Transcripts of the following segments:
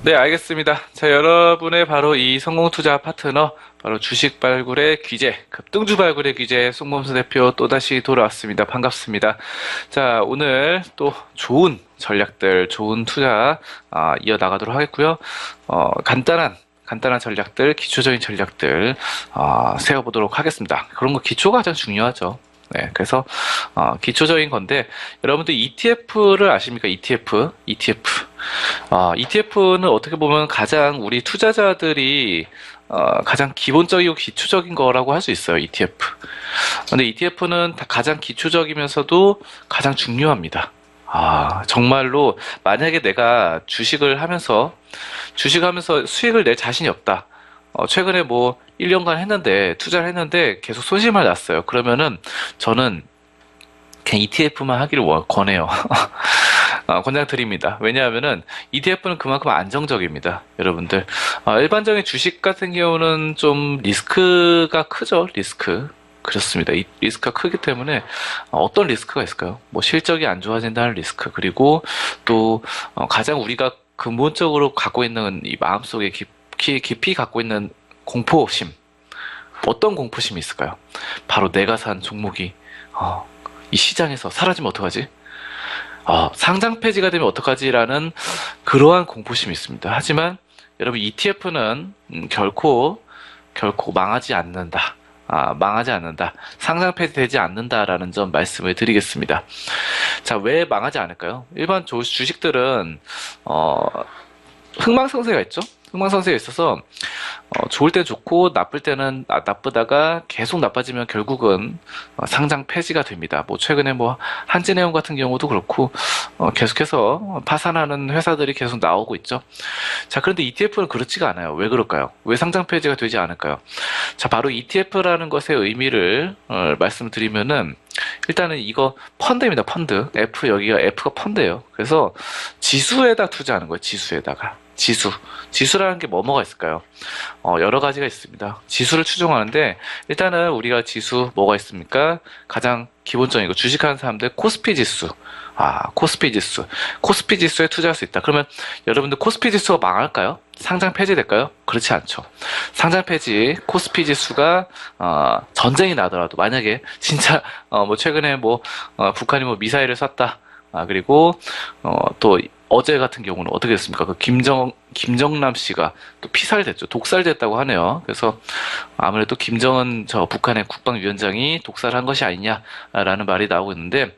네, 알겠습니다. 자, 여러분의 바로 이 성공투자 파트너, 바로 주식 발굴의 귀재, 급등주 발굴의 귀재, 송범수 대표 또다시 돌아왔습니다. 반갑습니다. 자, 오늘 또 좋은 전략들, 좋은 투자, 이어나가도록 하겠고요. 간단한 전략들, 기초적인 전략들, 세워보도록 하겠습니다. 그런 거 기초가 가장 중요하죠. 네, 그래서 기초적인 건데 여러분들 ETF를 아십니까? ETF. ETF는 어떻게 보면 가장 우리 투자자들이 가장 기본적이고 기초적인 거라고 할 수 있어요. ETF. 근데 ETF는 가장 기초적이면서도 가장 중요합니다. 정말로 만약에 내가 주식하면서 수익을 낼 자신이 없다. 최근에 뭐 1년간 투자를 했는데 계속 손실만 났어요. 그러면은 저는 그냥 ETF만 하기를 권해요. 권장드립니다. 왜냐하면은 ETF는 그만큼 안정적입니다. 여러분들. 일반적인 주식 같은 경우는 좀 리스크가 크죠. 그렇습니다. 이 리스크가 크기 때문에 어떤 리스크가 있을까요? 뭐 실적이 안 좋아진다는 리스크, 그리고 또 가장 우리가 근본적으로 갖고 있는 이 마음속에 깊이 갖고 있는 공포심. 어떤 공포심이 있을까요? 바로 내가 산 종목이 이 시장에서 사라지면 어떡하지? 상장 폐지가 되면 어떡하지라는 그러한 공포심이 있습니다. 하지만 여러분 ETF는 결코 망하지 않는다. 망하지 않는다. 상장 폐지되지 않는다라는 점 말씀을 드리겠습니다. 자, 왜 망하지 않을까요? 일반 주식들은 흥망성쇠가 있죠? 흥망성쇠가 있어서 좋을 때 좋고 나쁠 때는 나쁘다가 계속 나빠지면 결국은 상장 폐지가 됩니다. 뭐 최근에 뭐 한진해운 같은 경우도 그렇고 계속해서 파산하는 회사들이 계속 나오고 있죠. 자, 그런데 ETF는 그렇지가 않아요. 왜 그럴까요? 왜 상장 폐지가 되지 않을까요? 자, 바로 ETF라는 것의 의미를 말씀드리면은 일단은 이거 펀드입니다. 펀드. 여기가 F가 펀드예요. 그래서 지수에다 투자하는 거예요. 지수라는 게 뭐가 있을까요? 여러 가지가 있습니다. 지수를 추종하는데 일단은 우리가 지수 뭐가 있습니까? 가장 기본적인 거 주식하는 사람들 코스피 지수. 코스피 지수에 투자할 수 있다. 그러면 여러분들 코스피 지수가 망할까요? 상장 폐지될까요? 그렇지 않죠. 상장 폐지, 코스피 지수가 전쟁이 나더라도 만약에 진짜 뭐 최근에 북한이 미사일을 쐈다. 그리고 또 어제 같은 경우는 어떻게 됐습니까? 그 김정남 씨가 또 피살됐죠. 독살됐다고 하네요. 그래서 아무래도 김정은 북한의 국방위원장이 독살을 한 것이 아니냐라는 말이 나오고 있는데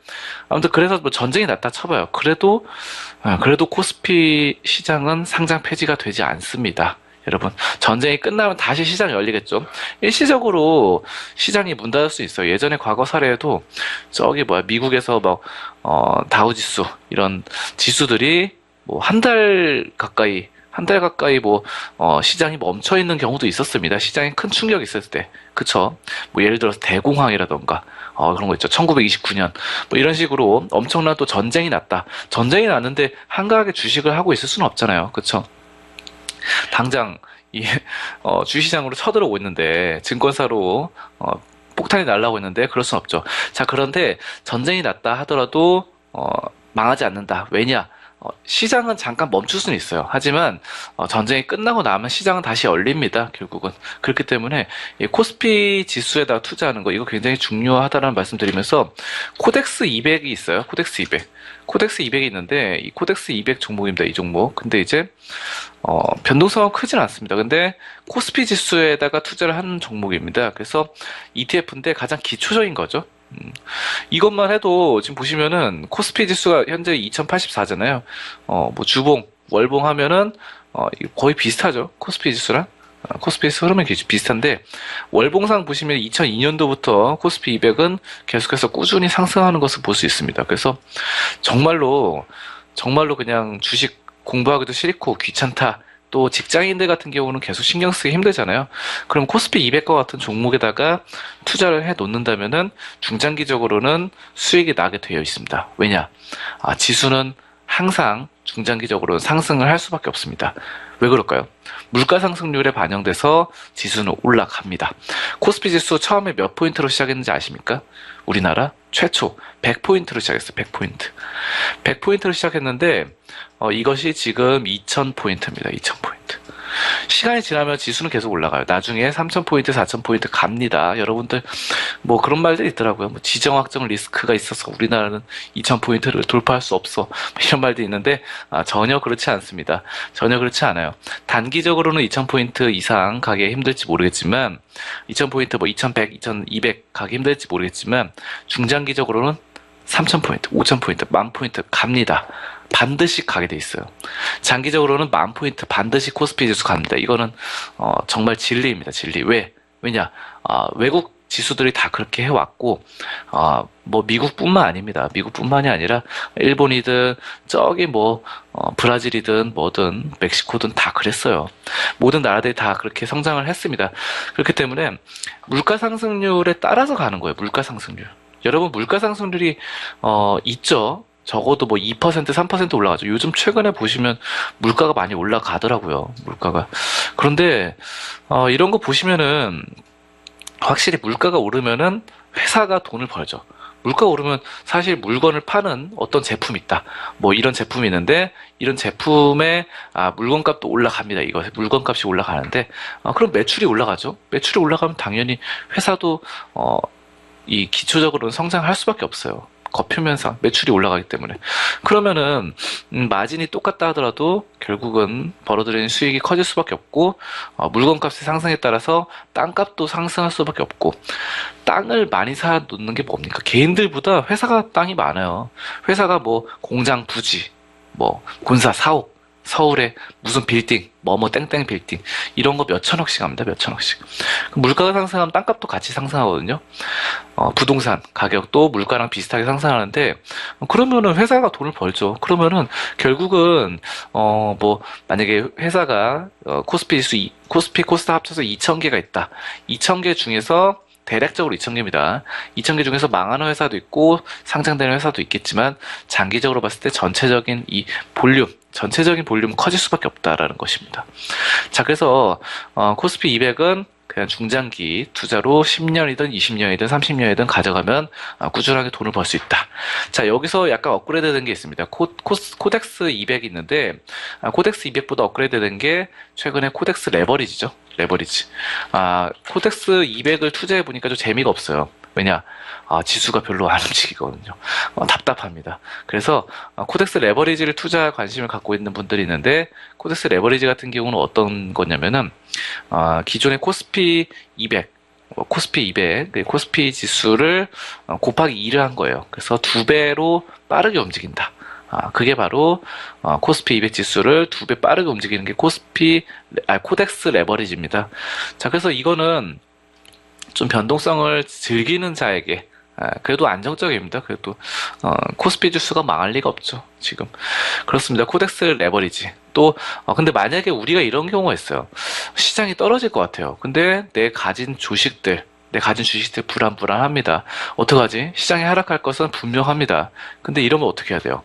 아무튼 그래서 뭐 전쟁이 났다 쳐봐요. 그래도 코스피 시장은 상장 폐지가 되지 않습니다. 여러분, 전쟁이 끝나면 다시 시장이 열리겠죠. 일시적으로 시장이 문 닫을 수 있어요. 예전에 과거 사례에도 미국에서 다우지수 이런 지수들이 한 달 가까이 시장이 멈춰 있는 경우도 있었습니다. 시장에 큰 충격이 있었을 때. 그쵸? 예를 들어서 대공황이라던가 그런 거 있죠. 1929년 이런 식으로 엄청난 또 전쟁이 났다. 전쟁이 났는데 한가하게 주식을 하고 있을 수는 없잖아요. 그쵸? 당장 주시장으로 쳐들어오고 있는데 증권사로 폭탄이 날라오고 있는데 그럴 순 없죠. 자, 그런데 전쟁이 났다 하더라도 망하지 않는다. 왜냐? 시장은 잠깐 멈출 수는 있어요. 하지만 전쟁이 끝나고 나면 시장은 다시 열립니다. 결국은. 그렇기 때문에 이 코스피 지수에다 투자하는 거 이거 굉장히 중요하다는 말씀드리면서 코덱스 200이 있어요. 코덱스 200이 있는데 이 코덱스 200 종목입니다. 이 종목. 근데 이제 변동성은 크진 않습니다. 근데 코스피 지수에다가 투자를 하는 종목입니다. 그래서 ETF인데 가장 기초적인 거죠. 이것만 해도 지금 보시면은 코스피 지수가 현재 2084잖아요. 주봉, 월봉 하면은 거의 비슷하죠. 코스피 지수랑. 코스피 지수 흐름이 비슷한데 월봉상 보시면 2002년도부터 코스피 200은 계속해서 꾸준히 상승하는 것을 볼 수 있습니다. 그래서 정말로 그냥 주식 공부하기도 싫고 귀찮다. 또 직장인들 같은 경우는 계속 신경 쓰기 힘들잖아요. 그럼 코스피 200과 같은 종목에다가 투자를 해 놓는다면은 중장기적으로는 수익이 나게 되어 있습니다. 왜냐? 지수는 항상 중장기적으로 상승을 할 수밖에 없습니다. 왜 그럴까요? 물가 상승률에 반영돼서 지수는 올라갑니다. 코스피 지수 처음에 몇 포인트로 시작했는지 아십니까? 우리나라 최초 100포인트로 시작했어요. 100포인트. 100포인트로 시작했는데 이것이 지금 2000포인트입니다. 2000포인트. 시간이 지나면 지수는 계속 올라가요. 나중에 3000포인트, 4000포인트 갑니다. 여러분들 뭐 그런 말들이 있더라고요. 뭐 지정학적 리스크가 있어서 우리나라는 2000포인트를 돌파할 수 없어. 뭐 이런 말도 있는데 전혀 그렇지 않습니다. 전혀 그렇지 않아요. 단기적으로는 2000포인트 이상 가기 힘들지 모르겠지만 2000포인트 뭐 2100, 2200 가기 힘들지 모르겠지만 중장기적으로는 3000포인트, 5000포인트, 10,000포인트 갑니다. 반드시 가게 돼 있어요. 장기적으로는 10,000포인트 반드시 코스피 지수 갑니다. 이거는 정말 진리입니다. 진리. 왜냐? 외국 지수들이 다 그렇게 해왔고 뭐 미국뿐만 아닙니다. 미국뿐만이 아니라 일본이든 저기 뭐 브라질이든 뭐든 멕시코든 다 그랬어요. 모든 나라들이 다 그렇게 성장을 했습니다. 그렇기 때문에 물가 상승률에 따라서 가는 거예요. 물가 상승률. 여러분 물가 상승률이 있죠. 적어도 뭐 2%, 3% 올라가죠. 요즘 최근에 보시면 물가가 많이 올라가더라고요. 물가가. 그런데 이런 거 보시면은 확실히 물가가 오르면은 회사가 돈을 벌죠. 물가가 오르면 사실 물건을 파는 어떤 제품이 있다. 뭐 이런 제품이 있는데 이런 제품의 물건값도 올라갑니다. 이거 물건값이 올라가는데 그럼 매출이 올라가죠. 매출이 올라가면 당연히 회사도 이 기초적으로는 성장할 수밖에 없어요. 거표면상 매출이 올라가기 때문에. 그러면은 마진이 똑같다 하더라도 결국은 벌어들이는 수익이 커질 수밖에 없고 물건값의 상승에 따라서 땅값도 상승할 수밖에 없고. 땅을 많이 사 놓는 게 뭡니까? 개인들보다 회사가 땅이 많아요. 회사가 뭐 공장 부지, 뭐 군사 사옥, 서울에 무슨 빌딩, 뭐뭐 땡땡 빌딩 이런 거 몇천억씩 합니다. 몇천억씩. 물가가 상승하면 땅값도 같이 상승하거든요. 부동산 가격도 물가랑 비슷하게 상승하는데 그러면은 회사가 돈을 벌죠. 그러면은 결국은 뭐 만약에 회사가 코스피 지수 코스피 코스닥 합쳐서 2,000개가 있다. 2,000개 중에서 대략적으로 2,000개입니다. 2,000개 중에서 망하는 회사도 있고 상장되는 회사도 있겠지만 장기적으로 봤을 때 전체적인 이 볼륨, 전체적인 볼륨은 커질 수밖에 없다라는 것입니다. 자, 그래서 코스피 200은 그냥 중장기 투자로 10년이든 20년이든 30년이든 가져가면 꾸준하게 돈을 벌 수 있다. 자, 여기서 약간 업그레이드 된 게 있습니다. 코덱스 200이 있는데 코덱스 200보다 업그레이드 된 게 최근에 코덱스 레버리지죠. 레버리지. 코덱스 200을 투자해 보니까 좀 재미가 없어요. 왜냐? 지수가 별로 안 움직이거든요. 답답합니다. 그래서 코덱스 레버리지를 투자 관심을 갖고 있는 분들이 있는데 코덱스 레버리지 같은 경우는 어떤 거냐면은 기존의 코스피 200 코스피 200, 코스피 지수를 곱하기 2를 한 거예요. 그래서 2배로 빠르게 움직인다. 그게 바로 코스피 200 지수를 2배 빠르게 움직이는 게 코덱스 레버리지입니다. 자, 그래서 이거는 좀 변동성을 즐기는 자에게 그래도 안정적입니다. 그래도 코스피 지수가 망할 리가 없죠. 지금 그렇습니다. 코덱스 레버리지. 또 근데 만약에 우리가 이런 경우가 있어요. 시장이 떨어질 것 같아요. 근데 내 가진 주식들 불안합니다. 어떡하지? 시장이 하락할 것은 분명합니다. 근데 이러면 어떻게 해야 돼요?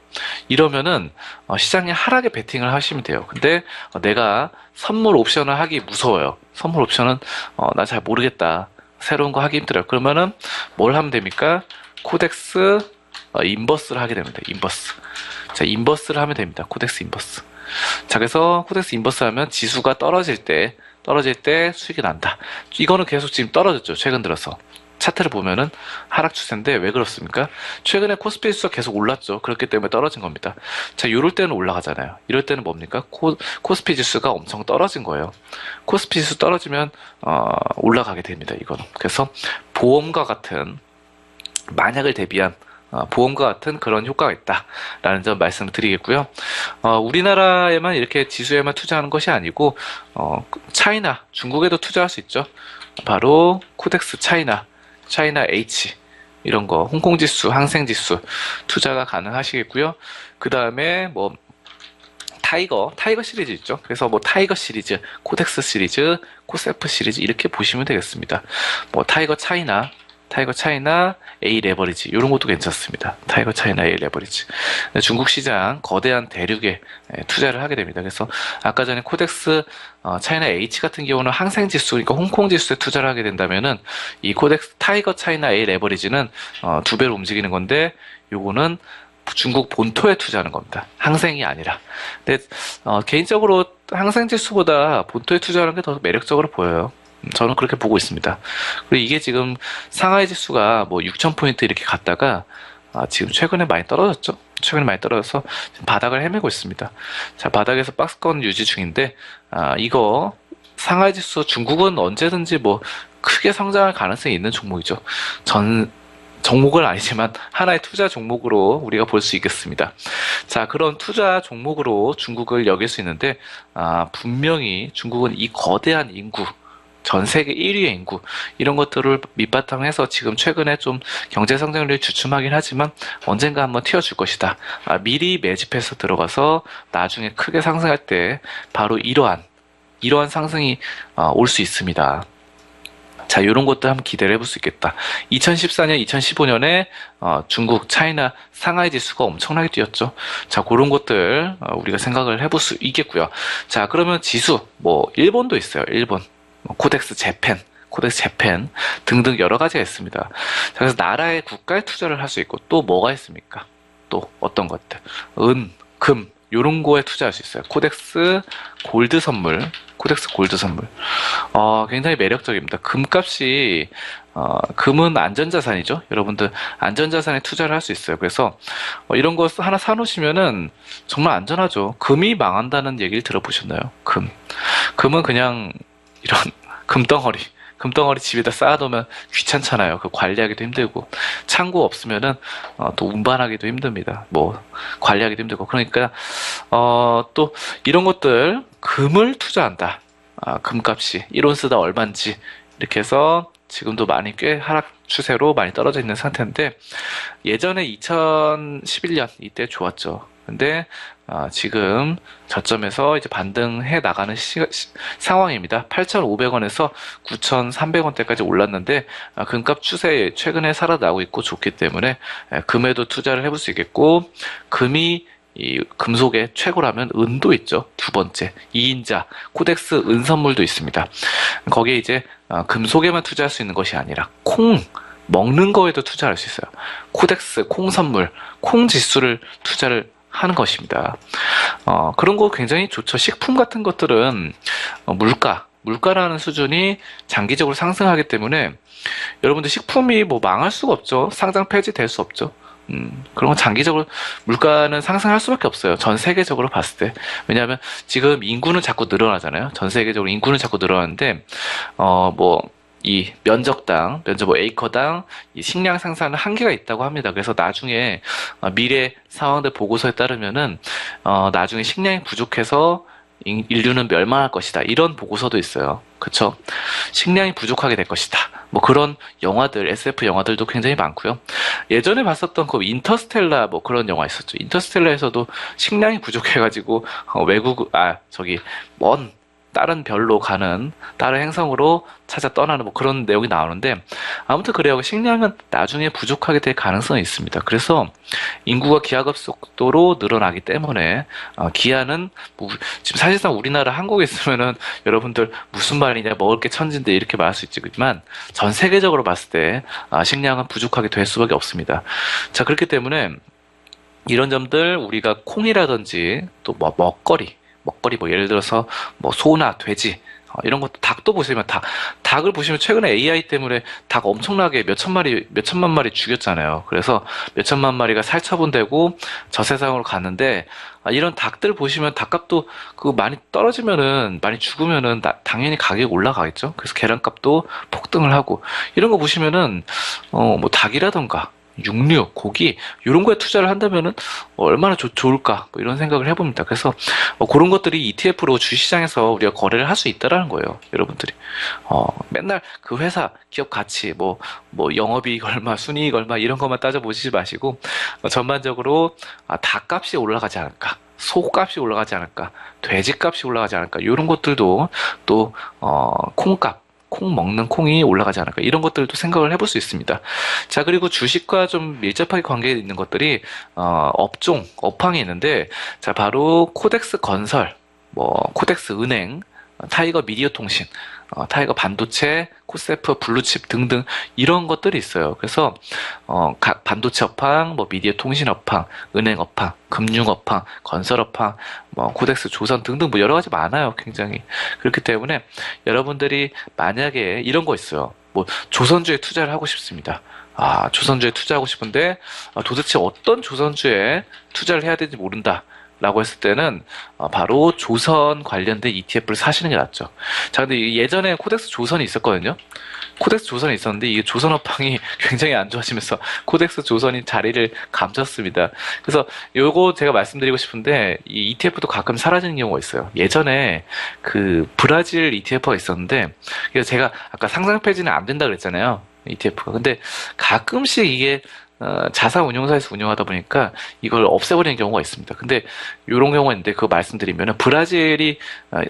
이러면은 시장이 하락에 베팅을 하시면 돼요. 근데 내가 선물 옵션을 하기 무서워요. 선물 옵션은 나 잘 모르겠다. 새로운 거 하기 힘들어요. 그러면은 뭘 하면 됩니까? 코덱스 인버스를 하게 됩니다. 인버스. 자, 인버스를 하면 됩니다. 코덱스 인버스. 자, 그래서 코덱스 인버스 하면 지수가 떨어질 때 수익이 난다. 이거는 계속 지금 떨어졌죠. 최근 들어서. 차트를 보면은 하락 추세인데 왜 그렇습니까? 최근에 코스피 지수가 계속 올랐죠. 그렇기 때문에 떨어진 겁니다. 자, 이럴 때는 올라가잖아요. 이럴 때는 뭡니까? 코스피 지수가 엄청 떨어진 거예요. 코스피 지수 떨어지면 올라가게 됩니다. 이거는. 그래서 보험과 같은 만약을 대비한 보험과 같은 그런 효과가 있다라는 점 말씀을 드리겠고요. 우리나라에만 이렇게 지수에만 투자하는 것이 아니고 차이나, 중국에도 투자할 수 있죠. 바로 코덱스 차이나 H 이런 거, 홍콩 지수, 항생 지수 투자가 가능하시겠고요. 그 다음에 뭐 타이거 시리즈 있죠. 그래서 뭐 타이거 시리즈, 코덱스 시리즈, 코세프 시리즈 이렇게 보시면 되겠습니다. 뭐 타이거 차이나, 타이거 차이나 A 레버리지 이런 것도 괜찮습니다. 타이거 차이나 A 레버리지. 중국 시장 거대한 대륙에 투자를 하게 됩니다. 그래서 아까 전에 코덱스 차이나 H 같은 경우는 항생 지수, 그러니까 홍콩 지수에 투자를 하게 된다면은 이 코덱스 타이거 차이나 A 레버리지는 2배로 움직이는 건데 요거는 중국 본토에 투자하는 겁니다. 항생이 아니라. 근데 개인적으로 항생 지수보다 본토에 투자하는 게 더 매력적으로 보여요. 저는 그렇게 보고 있습니다. 그리고 이게 지금 상하이 지수가 뭐 6,000포인트 이렇게 갔다가 지금 최근에 많이 떨어졌죠. 최근에 많이 떨어져서 지금 바닥을 헤매고 있습니다. 자, 바닥에서 박스권 유지 중인데 이거 상하이 지수 중국은 언제든지 뭐 크게 성장할 가능성이 있는 종목이죠. 종목은 아니지만 하나의 투자 종목으로 우리가 볼 수 있겠습니다. 자, 그런 투자 종목으로 중국을 여길 수 있는데 분명히 중국은 이 거대한 인구, 전 세계 1위의 인구 이런 것들을 밑바탕 해서 지금 최근에 좀 경제 성장률이 주춤하긴 하지만 언젠가 한번 튀어줄 것이다. 미리 매집해서 들어가서 나중에 크게 상승할 때 바로 이러한 상승이 올 수 있습니다. 자, 이런 것도 한번 기대를 해볼 수 있겠다. 2014년, 2015년에 중국, 차이나, 상하이 지수가 엄청나게 뛰었죠. 자, 그런 것들 우리가 생각을 해볼 수 있겠고요. 자, 그러면 지수, 뭐 일본도 있어요. 일본, 코덱스 재팬 등등 여러 가지가 있습니다. 자, 그래서 나라의 국가에 투자를 할 수 있고 또 뭐가 있습니까? 또 어떤 것들, 은, 금 요런 거에 투자할 수 있어요. 코덱스 골드 선물. 굉장히 매력적입니다. 금값이, 금은 안전자산이죠. 여러분들, 안전자산에 투자를 할 수 있어요. 그래서, 이런 거 하나 사놓으시면은 정말 안전하죠. 금이 망한다는 얘기를 들어보셨나요? 금은 그냥 이런 금덩어리 집에다 쌓아두면 귀찮잖아요. 그 관리하기도 힘들고 창고 없으면은 또 운반하기도 힘듭니다. 뭐 관리하기도 힘들고 그러니까 또 이런 것들 금을 투자한다. 금값이 1온스당 얼마인지 이렇게 해서 지금도 많이 꽤 하락 추세로 많이 떨어져 있는 상태인데 예전에 2011년 이때 좋았죠. 근데 지금 저점에서 이제 반등해 나가는 상황입니다. 8,500원에서 9,300원대까지 올랐는데 금값 추세 최근에 살아나고 있고 좋기 때문에 금에도 투자를 해볼 수 있겠고 금이 이 금속의 최고라면 은도 있죠. 두 번째 2인자 코덱스 은 선물도 있습니다. 거기에 이제 금속에만 투자할 수 있는 것이 아니라 콩 먹는 거에도 투자할 수 있어요. 코덱스 콩 선물 콩 지수를 투자를 하는 것입니다. 그런 거 굉장히 좋죠. 식품 같은 것들은 물가라는 수준이 장기적으로 상승하기 때문에 여러분들 식품이 뭐 망할 수가 없죠. 상장 폐지될 수 없죠. 그런 건 장기적으로 물가는 상승할 수밖에 없어요. 전 세계적으로 봤을 때. 왜냐하면 지금 인구는 자꾸 늘어나잖아요. 전 세계적으로 인구는 자꾸 늘어나는데 이 면적 뭐 에이커당 이 식량 생산은 한계가 있다고 합니다. 그래서 나중에 미래 상황들 보고서에 따르면은 나중에 식량이 부족해서 인류는 멸망할 것이다. 이런 보고서도 있어요. 그쵸? 식량이 부족하게 될 것이다. 뭐 그런 영화들, SF 영화들도 굉장히 많고요. 예전에 봤었던 그 인터스텔라 뭐 그런 영화 있었죠. 인터스텔라에서도 식량이 부족해가지고 먼 다른 별로 가는 다른 행성으로 찾아 떠나는 뭐 그런 내용이 나오는데 아무튼 그래요. 식량은 나중에 부족하게 될 가능성이 있습니다. 그래서 인구가 기하급속도로 늘어나기 때문에 기아는 지금 사실상 우리나라 한국에 있으면은 여러분들 무슨 말이냐 먹을 게 천진데 이렇게 말할 수 있지만 전 세계적으로 봤을 때 식량은 부족하게 될 수밖에 없습니다. 자, 그렇기 때문에 이런 점들 우리가 콩이라든지 또 뭐 먹거리 뭐 예를 들어서 뭐 소나 돼지 이런 것도 닭도 보시면 닭을 보시면 최근에 AI 때문에 닭 엄청나게 몇천만 마리 죽였잖아요. 그래서 몇천만 마리가 살처분되고 저세상으로 갔는데 이런 닭들 보시면 닭값도 많이 떨어지면은 많이 죽으면은 당연히 가격이 올라가겠죠. 그래서 계란값도 폭등을 하고 이런 거 보시면은 뭐 닭이라던가 육류, 고기 이런 거에 투자를 한다면은 얼마나 좋을까 뭐 이런 생각을 해봅니다. 그래서 그런 것들이 ETF로 주시장에서 우리가 거래를 할 수 있다라는 거예요, 여러분들이. 맨날 그 회사 기업 가치 뭐 영업이익 얼마, 순이익 얼마 이런 것만 따져보시지 마시고 전반적으로 닭값이 올라가지 않을까, 소값이 올라가지 않을까, 돼지값이 올라가지 않을까 이런 것들도 또 콩값 콩 먹는 콩이 올라가지 않을까 이런 것들도 생각을 해볼 수 있습니다. 자, 그리고 주식과 좀 밀접하게 관계 있는 것들이 업종, 업황이 있는데 자, 바로 코덱스 건설, 뭐 코덱스 은행, 타이거 미디어 통신, 타이거 반도체, 코세프, 블루칩 등등 이런 것들이 있어요. 그래서 각 반도체 업황, 뭐 미디어 통신 업황, 은행 업황, 금융 업황, 건설 업황, 뭐 코덱스 조선 등등 뭐 여러 가지 많아요. 굉장히 그렇기 때문에 여러분들이 만약에 이런 거 있어요. 뭐 조선주에 투자를 하고 싶습니다. 조선주에 투자하고 싶은데 도대체 어떤 조선주에 투자를 해야 되는지 모른다. 라고 했을 때는 바로 조선 관련된 ETF를 사시는 게 낫죠. 자, 근데 예전에 코덱스 조선이 있었거든요. 코덱스 조선이 있었는데 이게 조선 업황이 굉장히 안 좋아지면서 코덱스 조선이 자리를 감췄습니다. 그래서 요거 제가 말씀드리고 싶은데 이 ETF도 가끔 사라지는 경우가 있어요. 예전에 그 브라질 ETF가 있었는데 그래서 제가 아까 상장 폐지는 안 된다 그랬잖아요. ETF가. 근데 가끔씩 이게 자산 운용사에서 운영하다 보니까 이걸 없애버리는 경우가 있습니다. 근데 이런 경우가 있는데 그거 말씀드리면은 브라질이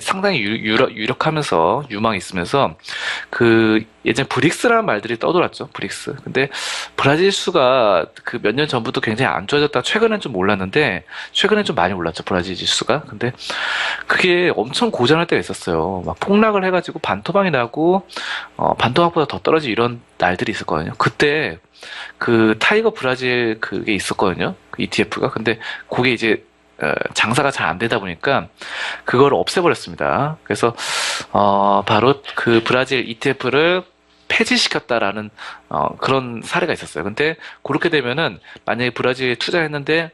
상당히 유력하면서 유망이 있으면서 그 예전 브릭스라는 말들이 떠돌았죠. 브릭스. 근데 브라질 수가 그 몇 년 전부터 굉장히 안 좋아졌다 최근엔 좀 올랐는데 최근엔 좀 많이 올랐죠. 브라질 지수가. 근데 그게 엄청 고전할 때가 있었어요. 막 폭락을 해가지고 반토막이 나고 반토막보다 더 떨어진 이런 날들이 있었거든요. 그때 그 타이거 브라질 그게 있었거든요. 그 ETF가. 근데 그게 이제 장사가 잘 안 되다 보니까 그걸 없애버렸습니다. 그래서 바로 그 브라질 ETF를 폐지시켰다라는 그런 사례가 있었어요. 근데 그렇게 되면은 만약에 브라질에 투자했는데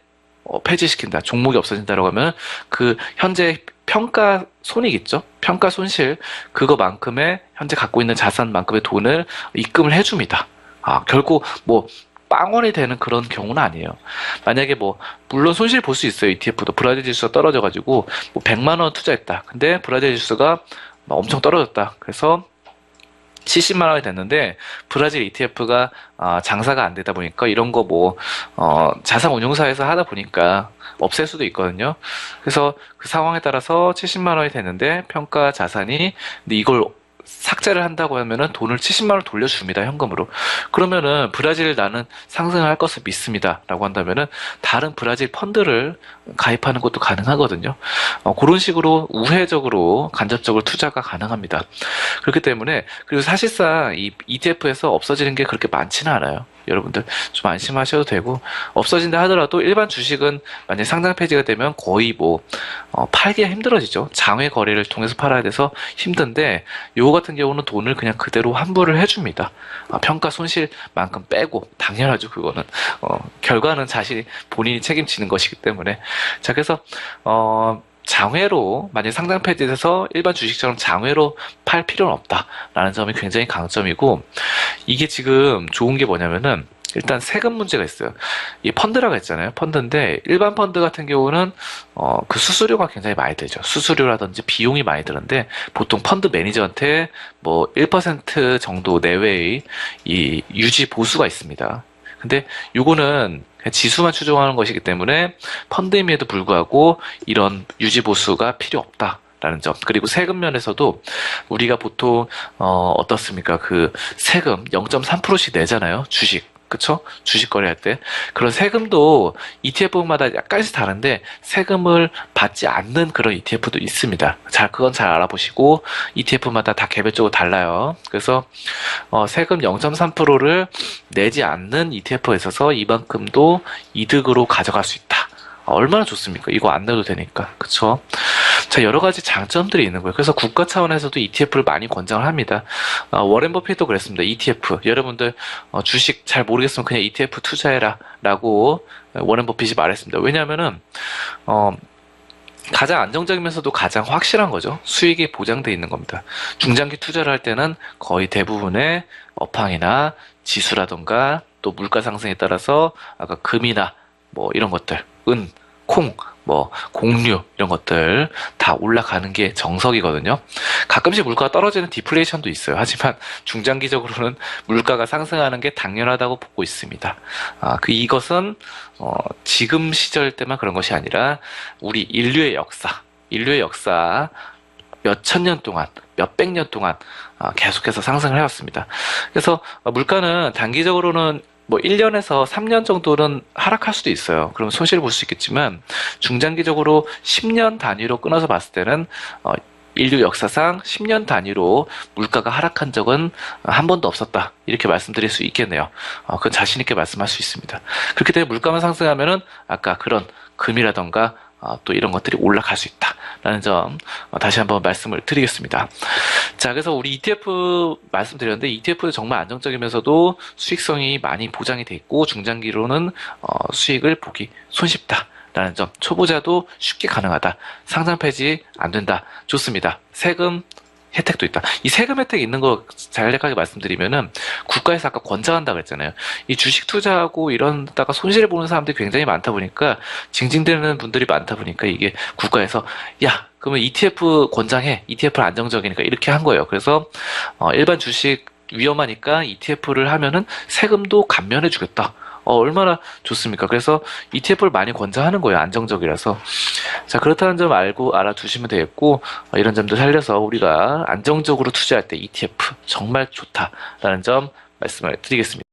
폐지시킨다, 종목이 없어진다라고 하면 그 현재 평가 손익 있죠? 평가 손실 그거만큼의 현재 갖고 있는 자산만큼의 돈을 입금을 해줍니다. 결국 뭐 빵원이 되는 그런 경우는 아니에요. 만약에 뭐 물론 손실 볼 수 있어요. ETF도 브라질 지수가 떨어져가지고 뭐 100만 원 투자했다. 근데 브라질 지수가 엄청 떨어졌다. 그래서 70만 원이 됐는데 브라질 ETF가 장사가 안 되다 보니까 이런 거 뭐 자산 운용사에서 하다 보니까 없앨 수도 있거든요. 그래서 그 상황에 따라서 70만 원이 됐는데 평가 자산이 근데 이걸 삭제를 한다고 하면은 돈을 70만 원 돌려줍니다, 현금으로. 그러면은 브라질 나는 상승할 것을 믿습니다. 라고 한다면은 다른 브라질 펀드를 가입하는 것도 가능하거든요. 그런 식으로 우회적으로 간접적으로 투자가 가능합니다. 그렇기 때문에 그리고 사실상 이 ETF에서 없어지는 게 그렇게 많지는 않아요. 여러분들 좀 안심하셔도 되고 없어진다 하더라도 일반 주식은 만약 상장 폐지가 되면 거의 뭐 팔기가 힘들어지죠. 장외 거래를 통해서 팔아야 돼서 힘든데 요거 같은 경우는 돈을 그냥 그대로 환불을 해줍니다. 평가 손실만큼 빼고 당연하죠. 그거는 결과는 자신이 본인이 책임지는 것이기 때문에 자 그래서 장외로 만약 상장 폐지돼서 일반 주식처럼 장외로 팔 필요는 없다라는 점이 굉장히 강점이고 이게 지금 좋은 게 뭐냐면은 일단 세금 문제가 있어요. 이 펀드라고 했잖아요. 펀드인데 일반 펀드 같은 경우는 그 수수료가 굉장히 많이 들죠. 수수료라든지 비용이 많이 드는데 보통 펀드 매니저한테 뭐 1% 정도 내외의 이 유지 보수가 있습니다. 근데 요거는 그냥 지수만 추종하는 것이기 때문에 펀드임에도 불구하고 이런 유지 보수가 필요 없다. 라는 점. 그리고 세금 면에서도 우리가 보통 어떻습니까? 그 세금 0.3%씩 내잖아요. 주식. 그쵸? 주식 거래할 때. 그런 세금도 ETF마다 약간씩 다른데 세금을 받지 않는 그런 ETF도 있습니다. 그건 잘 알아보시고 ETF마다 다 개별적으로 달라요. 그래서 세금 0.3%를 내지 않는 ETF에 있어서 이만큼도 이득으로 가져갈 수 있다. 얼마나 좋습니까? 이거 안 내도 되니까. 그쵸? 자, 여러 가지 장점들이 있는 거예요. 그래서 국가 차원에서도 ETF를 많이 권장을 합니다. 워렌 버핏도 그랬습니다. ETF. 여러분들, 주식 잘 모르겠으면 그냥 ETF 투자해라. 라고 워렌 버핏이 말했습니다. 왜냐면은, 가장 안정적이면서도 가장 확실한 거죠. 수익이 보장돼 있는 겁니다. 중장기 투자를 할 때는 거의 대부분의 업황이나 지수라던가 또 물가 상승에 따라서 아까 금이나 뭐 이런 것들, 은, 콩, 뭐 공유 이런 것들 다 올라가는 게 정석이거든요. 가끔씩 물가가 떨어지는 디플레이션도 있어요. 하지만 중장기적으로는 물가가 상승하는 게 당연하다고 보고 있습니다. 이것은 지금 시절 때만 그런 것이 아니라 우리 인류의 역사 몇천 년 동안, 몇백 년 동안 계속해서 상승을 해왔습니다. 그래서 물가는 단기적으로는 뭐 1년에서 3년 정도는 하락할 수도 있어요. 그럼 손실을 볼 수 있겠지만 중장기적으로 10년 단위로 끊어서 봤을 때는 인류 역사상 10년 단위로 물가가 하락한 적은 한 번도 없었다. 이렇게 말씀드릴 수 있겠네요. 그건 자신 있게 말씀할 수 있습니다. 그렇기 때문에 물가만 상승하면은 아까 그런 금이라던가 또 이런 것들이 올라갈 수 있다라는 점 다시 한번 말씀을 드리겠습니다. 자, 그래서 우리 ETF 말씀드렸는데 ETF는 정말 안정적이면서도 수익성이 많이 보장이 돼 있고 중장기로는 수익을 보기 손쉽다. 라는 점, 초보자도 쉽게 가능하다. 상장 폐지 안 된다. 좋습니다. 세금 혜택도 있다. 이 세금 혜택 있는 거 간략하게 말씀드리면은 국가에서 아까 권장한다 그랬잖아요. 이 주식 투자하고 이런다가 손실을 보는 사람들이 굉장히 많다 보니까 징징대는 분들이 많다 보니까 이게 국가에서 야 그러면 ETF 권장해. ETF는 안정적이니까 이렇게 한 거예요. 그래서 일반 주식 위험하니까 ETF를 하면은 세금도 감면해 주겠다. 얼마나 좋습니까? 그래서 ETF를 많이 권장하는 거예요. 안정적이라서. 자, 그렇다는 점 알고 알아두시면 되겠고, 이런 점도 살려서 우리가 안정적으로 투자할 때 ETF 정말 좋다라는 점 말씀을 드리겠습니다.